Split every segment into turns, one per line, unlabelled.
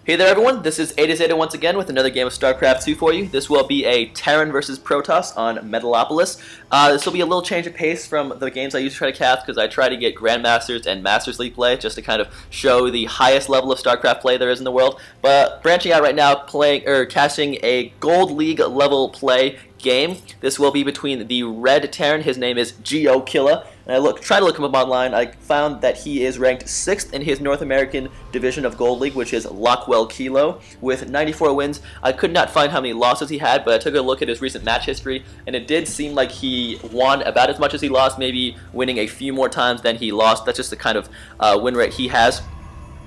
Hey there everyone, this is Zeta once again with another game of Starcraft 2 for you. This will be a Terran versus Protoss on Metalopolis. This will be a little change of pace from the games I used to try to cast because I try to get Grandmasters and Masters League play just to kind of show the highest level of Starcraft play there is in the world. But branching out right now, casting a Gold League level play game. This will be between the Red Terran. His name is geokilla. And I tried to look him up online. I found that he is ranked 6th in his North American division of Gold League, which is Lockwell Kilo, with 94 wins. I could not find how many losses he had, but I took a look at his recent match history, and it did seem like he won about as much as he lost, maybe winning a few more times than he lost. That's just the kind of win rate he has.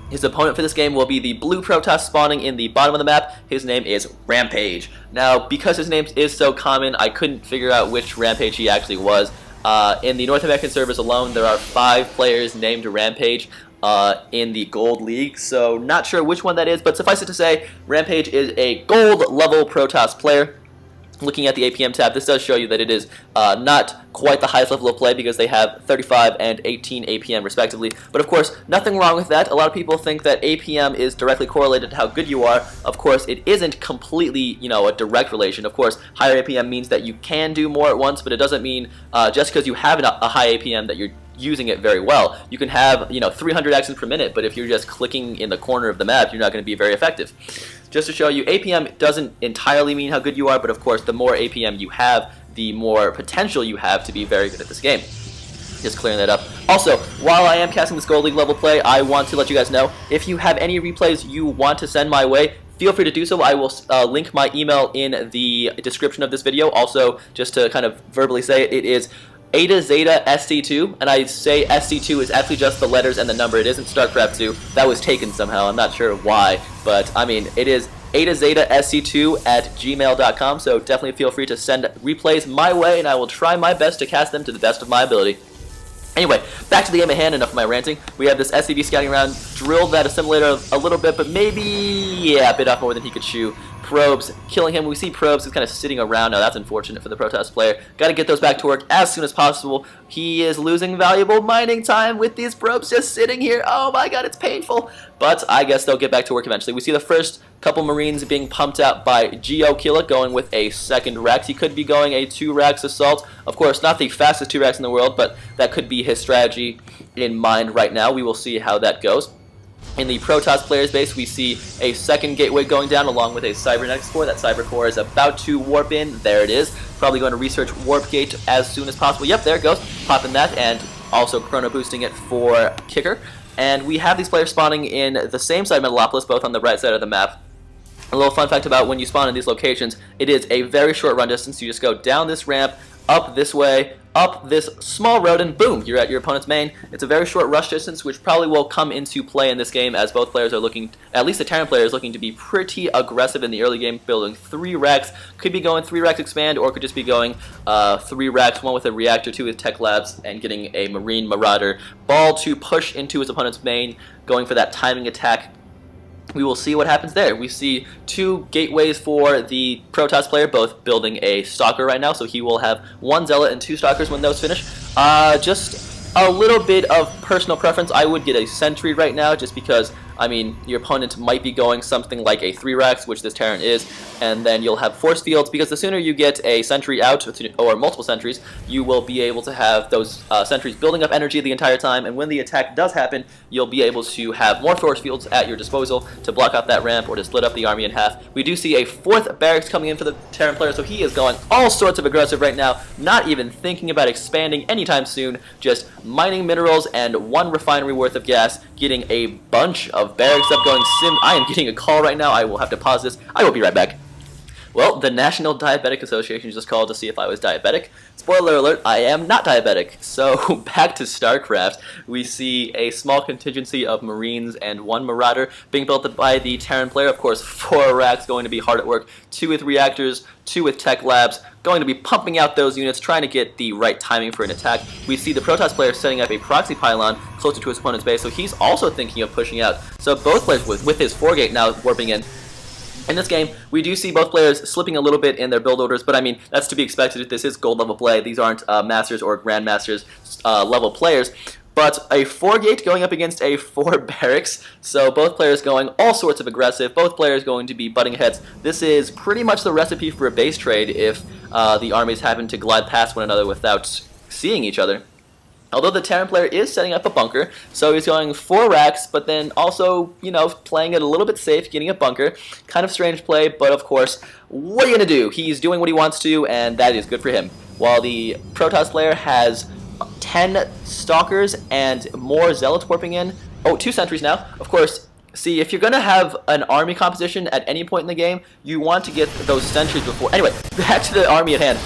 His opponent for this game will be the blue Protoss spawning in the bottom of the map. His name is Rampage. Now, because his name is so common, I couldn't figure out which Rampage he actually was. In the North American servers alone, there are 5 players named Rampage in the Gold League, so not sure which one that is, but suffice it to say, Rampage is a gold level Protoss player. Looking at the APM tab, this does show you that it is not quite the highest level of play because they have 35 and 18 APM respectively. But of course, nothing wrong with that. A lot of people think that APM is directly correlated to how good you are. Of course, it isn't completely, a direct relation. Of course, higher APM means that you can do more at once, but it doesn't mean just because you have a high APM that you're using it very well. You can have 300 actions per minute, but if you're just clicking in the corner of the map, you're not going to be very effective. Just to show you, APM doesn't entirely mean how good you are, but of course the more APM you have, the more potential you have to be very good at this game. Just clearing that up. Also, while I am casting this Gold League level play, I want to let you guys know, if you have any replays you want to send my way, feel free to do so. I will link my email in the description of this video. Also, just to kind of verbally say it, it is Eta Zeta SC2, and I say SC2 is actually just the letters and the number. It isn't StarCraft 2. That was taken somehow. I'm not sure why, but I mean, it is Eta Zeta SC2 at gmail.com, so definitely feel free to send replays my way, and I will try my best to cast them to the best of my ability. Anyway, back to the game at hand. Enough of my ranting. We have this SCV scouting around, drilled that assimilator a little bit, but maybe, yeah, a bit off more than he could chew. Probes, killing him. We see Probes is kind of sitting around. Now that's unfortunate for the Protoss player. Got to get those back to work as soon as possible. He is losing valuable mining time with these Probes just sitting here. Oh my god, it's painful. But I guess they'll get back to work eventually. We see the first couple Marines being pumped out by geokilla, going with a second Rex. He could be going a 2 Rex assault. Of course, not the fastest 2 Rex in the world, but that could be his strategy in mind right now. We will see how that goes. In the Protoss player's base, we see a second gateway going down along with a cybernetics core. That cyber core is about to warp in. There it is. Probably going to research warp gate as soon as possible. Yep, there it goes. Popping that and also chrono boosting it for kicker. And we have these players spawning in the same side of Metalopolis, both on the right side of the map. A little fun fact about when you spawn in these locations, it is a very short run distance. You just go down this ramp, up this way, up this small road, and boom, you're at your opponent's main. It's a very short rush distance, which probably will come into play in this game as both players are looking, at least the Terran player is looking to be pretty aggressive in the early game, building 3 Rex. Could be going 3 Rex expand, or could just be going 3 Rex, 1 with a reactor, 2 with tech labs, and getting a Marine Marauder ball to push into his opponent's main, going for that timing attack. We will see what happens there. We see 2 gateways for the Protoss player, both building a Stalker right now, so he will have 1 Zealot and 2 Stalkers when those finish. Just a little bit of personal preference. I would get a Sentry right now, just because, I mean, your opponent might be going something like a 3 Rex, which this Terran is, and then you'll have force fields, because the sooner you get a Sentry out, or multiple Sentries, you will be able to have those Sentries building up energy the entire time, and when the attack does happen, you'll be able to have more force fields at your disposal to block out that ramp or to split up the army in half. We do see a 4th barracks coming in for the Terran player, so he is going all sorts of aggressive right now, not even thinking about expanding anytime soon, just mining minerals and 1 refinery worth of gas, getting a bunch of barracks up going sim. I am getting a call right now. I will have to pause this. I will be right back. Well, the National Diabetic Association just called to see if I was diabetic. Spoiler alert, I am not diabetic. So, back to StarCraft, we see a small contingency of Marines and 1 Marauder being built by the Terran player. Of course, 4 racks going to be hard at work, 2 with reactors, 2 with tech labs, going to be pumping out those units, trying to get the right timing for an attack. We see the Protoss player setting up a proxy pylon closer to his opponent's base, so he's also thinking of pushing out. So both players with his 4 gate now warping in. In this game, we do see both players slipping a little bit in their build orders, but I mean, that's to be expected. This is gold level play. These aren't Masters or Grandmasters level players. But a 4-gate going up against a 4 barracks, so both players going all sorts of aggressive, both players going to be butting heads. This is pretty much the recipe for a base trade if the armies happen to glide past one another without seeing each other. Although the Terran player is setting up a bunker, so he's going 4 racks, but then also, you know, playing it a little bit safe, getting a bunker. Kind of strange play, but of course, what are you going to do? He's doing what he wants to, and that is good for him. While the Protoss player has 10 Stalkers and more Zealots warping in. Oh, 2 sentries now. Of course, see, if you're going to have an army composition at any point in the game, you want to get those sentries before. Anyway, back to the army at hand.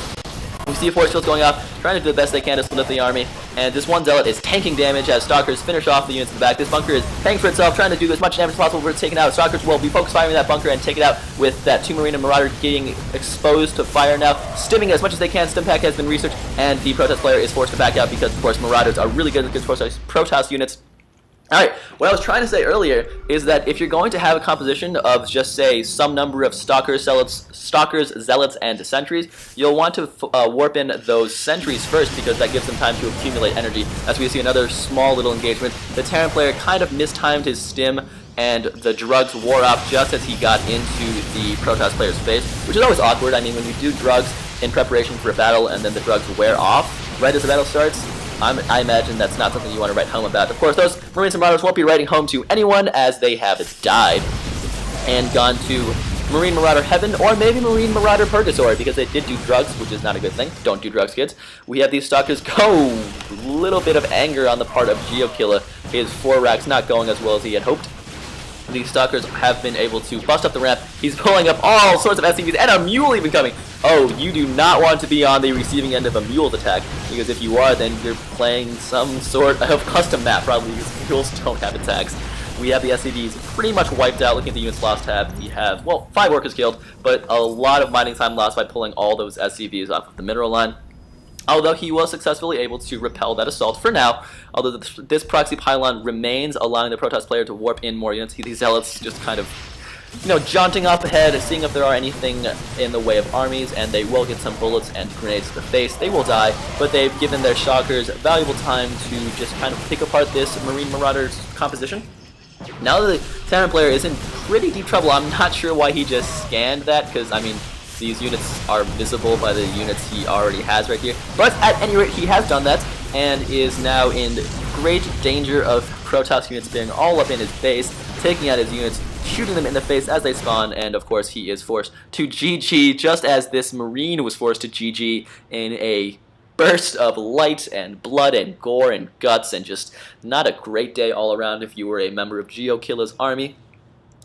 We see a force field going off, trying to do the best they can to split up the army, and this one Zealot is tanking damage as Stalkers finish off the units in the back. This bunker is paying for itself, trying to do as much damage as possible before it's taken out. Stalkers will be focus firing that bunker and take it out with that 2 Marine and Marauder getting exposed to fire now, stimming as much as they can. Stim pack has been researched, and the Protoss player is forced to back out because, of course, Marauders are really good against Protoss units. Alright, what I was trying to say earlier is that if you're going to have a composition of just, say, some number of Stalkers, Zealots, and Sentries, you'll want to warp in those Sentries first because that gives them time to accumulate energy. As we see another small little engagement, the Terran player kind of mistimed his stim and the drugs wore off just as he got into the Protoss player's face, which is always awkward. I mean, when you do drugs in preparation for a battle and then the drugs wear off right as the battle starts, I imagine that's not something you want to write home about. Of course, those Marines and Marauders won't be writing home to anyone as they have died and gone to Marine Marauder Heaven or maybe Marine Marauder Purgatory because they did do drugs, which is not a good thing. Don't do drugs, kids. We have these Stalkers go. A little bit of anger on the part of geokilla. His 4 racks not going as well as he had hoped. These Stalkers have been able to bust up the ramp. He's pulling up all sorts of SCVs and a mule even coming. Oh, you do not want to be on the receiving end of a mule's attack, because if you are, then you're playing some sort of custom map, probably, because mules don't have attacks. We have the SCVs pretty much wiped out. Looking at the units lost tab, we have, well, 5 workers killed, but a lot of mining time lost by pulling all those SCVs off of the mineral line. Although he was successfully able to repel that assault for now, although this proxy pylon remains, allowing the Protoss player to warp in more units. These Zealots just kind of, you know, jaunting up ahead, seeing if there are anything in the way of armies, and they will get some bullets and grenades to the face. They will die, but they've given their Stalkers valuable time to just kind of pick apart this Marine Marauders composition. Now that the Terran player is in pretty deep trouble, I'm not sure why he just scanned that, because, I mean, these units are visible by the units he already has right here. But at any rate, he has done that and is now in great danger of Protoss units being all up in his base, taking out his units, shooting them in the face as they spawn, and of course he is forced to GG just as this Marine was forced to GG in a burst of light and blood and gore and guts, and just not a great day all around if you were a member of geokilla's army.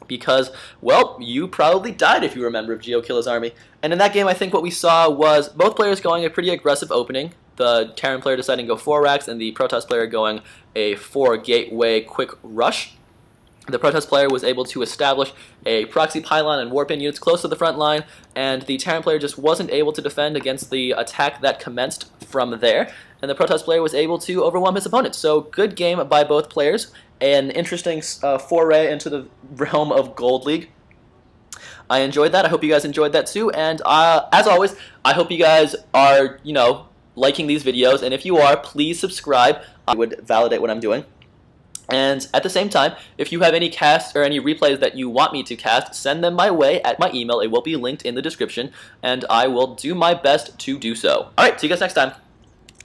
Because, well, you probably died if you were a member of geokilla's army. And in that game, I think what we saw was both players going a pretty aggressive opening. The Terran player deciding to go 4 racks, and the Protoss player going a 4 gateway quick rush. The Protoss player was able to establish a proxy pylon and warp in units close to the front line, and the Terran player just wasn't able to defend against the attack that commenced from there, and the Protoss player was able to overwhelm his opponent. So good game by both players. An interesting foray into the realm of Gold League. I enjoyed that. I hope you guys enjoyed that too. And as always, I hope you guys are, you know, liking these videos. And if you are, please subscribe. I would validate what I'm doing. And at the same time, if you have any casts or any replays that you want me to cast, send them my way at my email. It will be linked in the description, and I will do my best to do so. All right, see you guys next time.